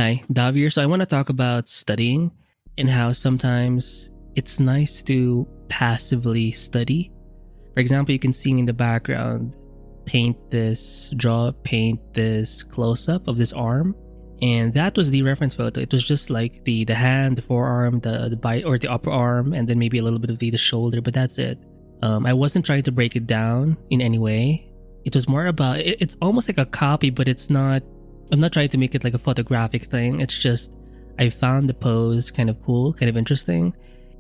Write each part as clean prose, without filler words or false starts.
Hi, Davir. So I want to talk about studying and how sometimes it's nice to passively study. For example, you can see in the background, paint this close up of this arm. And that was the reference photo. It was just like the hand, the forearm, or the upper arm, and then maybe a little bit of the shoulder, but that's it. I wasn't trying to break it down in any way. It was more about it's almost like a copy, but it's not. I'm not trying to make it like a photographic thing. It's just I found the pose kind of cool, kind of interesting,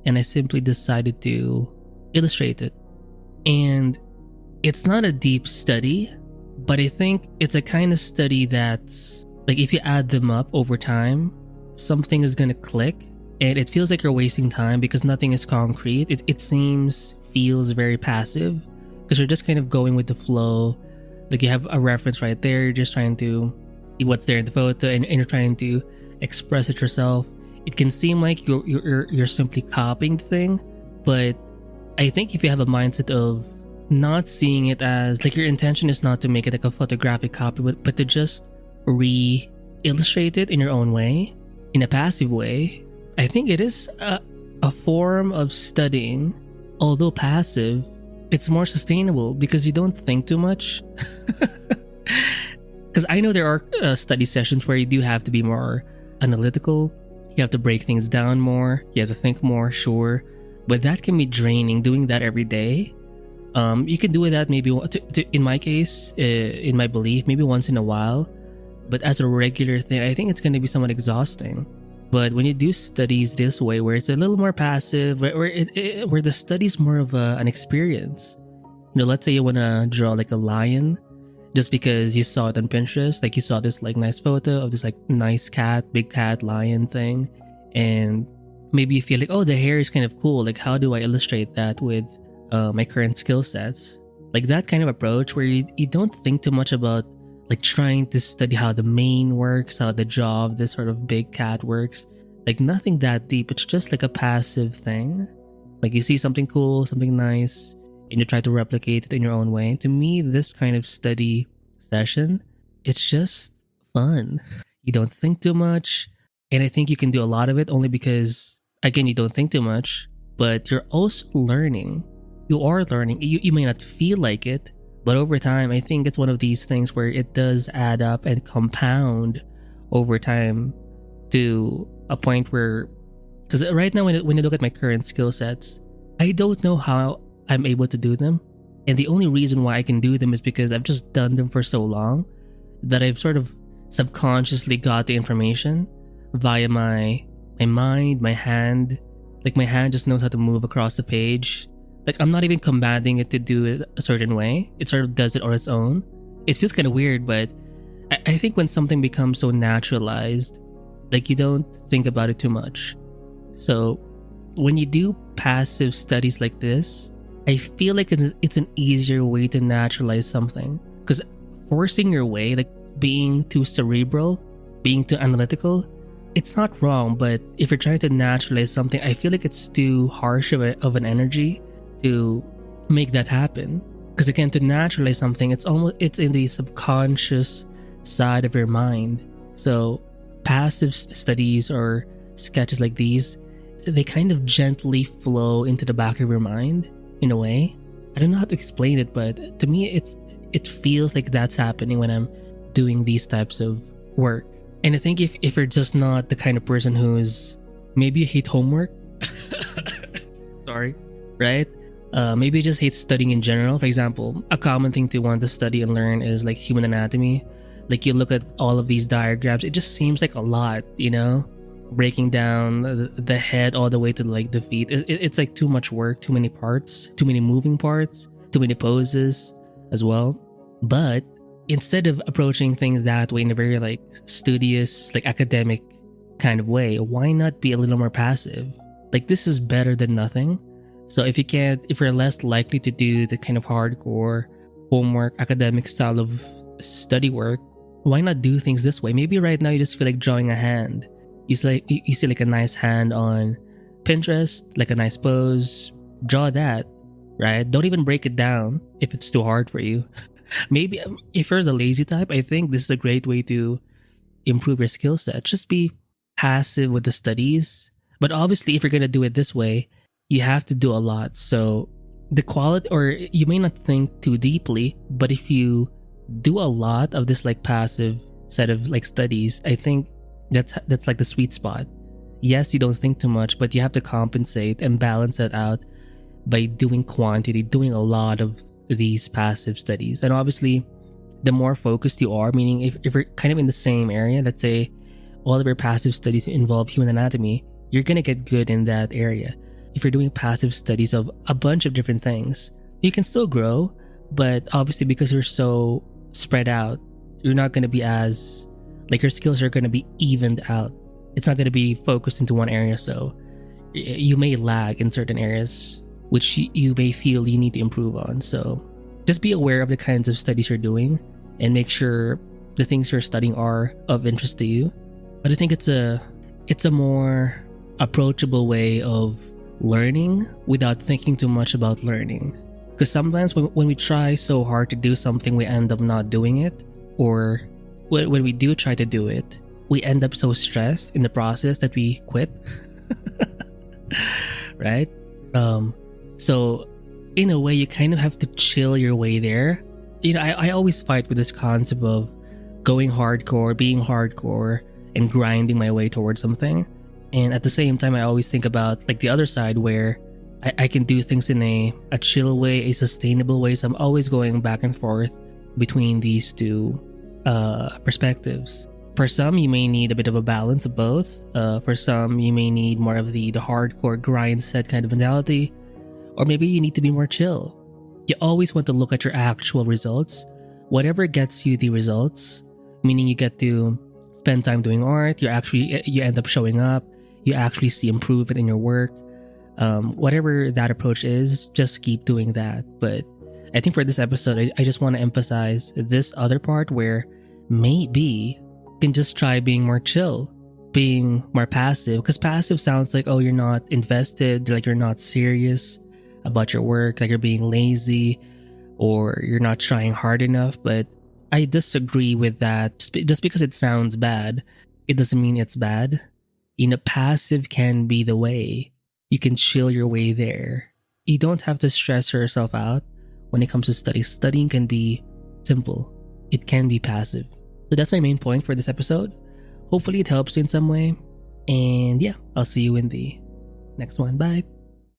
and I simply decided to illustrate it. And it's not a deep study, but I think it's a kind of study that's like if you add them up over time, something is gonna click, and it feels like you're wasting time because nothing is concrete. It feels very passive because you're just kind of going with the flow. Like you have a reference right there, you're just trying to see what's there in the photo, and you're trying to express it yourself. It can seem like you're simply copying the thing, but I think if you have a mindset of not seeing it as like your intention is not to make it like a photographic copy, but to just re-illustrate it in your own way, in a passive way, I think it is a form of studying. Although passive, it's more sustainable because you don't think too much. Because I know there are study sessions where you do have to be more analytical. You have to break things down more. You have to think more, sure. But that can be draining doing that every day. You can do that maybe, in my case, in my belief, maybe once in a while. But as a regular thing, I think it's going to be somewhat exhausting. But when you do studies this way, where it's a little more passive, where the study's more of an experience. You know, let's say you want to draw like a lion, just because you saw it on Pinterest, like you saw this like nice photo of this like nice cat, big cat, lion thing, and maybe you feel like, oh, the hair is kind of cool. Like, how do I illustrate that with my current skill sets? Like that kind of approach where you don't think too much about like trying to study how the mane works, how the jaw of this sort of big cat works. Like nothing that deep. It's just like a passive thing. Like you see something cool, something nice, and you try to replicate it in your own way. To me, this kind of study session, it's just fun. You don't think too much. And I think you can do a lot of it only because, again, you don't think too much, but you're also learning. You are learning. You may not feel like it, but over time, I think it's one of these things where it does add up and compound over time to a point where, because right now when you look at my current skill sets, I don't know how I'm able to do them. And the only reason why I can do them is because I've just done them for so long that I've sort of subconsciously got the information via my mind, my hand. Like my hand just knows how to move across the page. Like I'm not even commanding it to do it a certain way. It sort of does it on its own. It feels kind of weird, but I think when something becomes so naturalized, like you don't think about it too much. So when you do passive studies like this, I feel like it's an easier way to naturalize something. Because forcing your way, like being too cerebral, being too analytical, it's not wrong. But if you're trying to naturalize something, I feel like it's too harsh of an energy to make that happen. Because again, to naturalize something, it's in the subconscious side of your mind. So passive studies or sketches like these, they kind of gently flow into the back of your mind in a way. I don't know how to explain it, but to me it feels like that's happening when I'm doing these types of work. And I think if you're just not the kind of person who's, maybe you hate homework, sorry, right? Maybe you just hate studying in general. For example, a common thing to want to study and learn is like human anatomy. Like you look at all of these diagrams, it just seems like a lot, you know? Breaking down the head all the way to like the feet. It's like too much work, too many parts, too many moving parts, too many poses as well. But instead of approaching things that way in a very like studious, like academic kind of way, why not be a little more passive? Like this is better than nothing. So if you're less likely to do the kind of hardcore homework, academic style of study work, why not do things this way? Maybe right now you just feel like drawing a hand. You see like a nice hand on Pinterest, like a nice pose. Draw that, right? Don't even break it down if it's too hard for you. Maybe if you're the lazy type, I think this is a great way to improve your skill set. Just be passive with the studies. But obviously, if you're going to do it this way, you have to do a lot. So the quality, or you may not think too deeply, but if you do a lot of this like passive set of like studies, I think that's like the sweet spot. Yes, you don't think too much, but you have to compensate and balance it out by doing quantity, doing a lot of these passive studies. And obviously, the more focused you are, meaning if you're kind of in the same area, let's say all of your passive studies involve human anatomy, you're going to get good in that area. If you're doing passive studies of a bunch of different things, you can still grow, but obviously because you're so spread out, you're not going to be as, like your skills are going to be evened out. It's not going to be focused into one area, so you may lag in certain areas which you may feel you need to improve on. So just be aware of the kinds of studies you're doing and make sure the things you're studying are of interest to you. But I think it's a more approachable way of learning without thinking too much about learning. Because sometimes when we try so hard to do something, we end up not doing it. Or when we do try to do it, we end up so stressed in the process that we quit. Right? So in a way, you kind of have to chill your way there. You know, I always fight with this concept of going hardcore, being hardcore, and grinding my way towards something. And at the same time, I always think about like the other side where I can do things in a chill way, a sustainable way. So I'm always going back and forth between these two perspectives. For some, you may need a bit of a balance of both. For some, you may need more of the hardcore grind set kind of mentality. Or maybe you need to be more chill. You always want to look at your actual results. Whatever gets you the results, meaning you get to spend time doing art, you end up showing up, you actually see improvement in your work. Whatever that approach is, just keep doing that. But I think for this episode, I just want to emphasize this other part where maybe you can just try being more chill, being more passive. Because passive sounds like, oh, you're not invested, like you're not serious about your work, like you're being lazy or you're not trying hard enough. But I disagree with that. Just because it sounds bad, it doesn't mean it's bad. You know, passive can be the way. You can chill your way there. You don't have to stress yourself out when it comes to study. Studying can be simple. It can be passive. So that's my main point for this episode. Hopefully it helps you in some way. And yeah, I'll see you in the next one. Bye.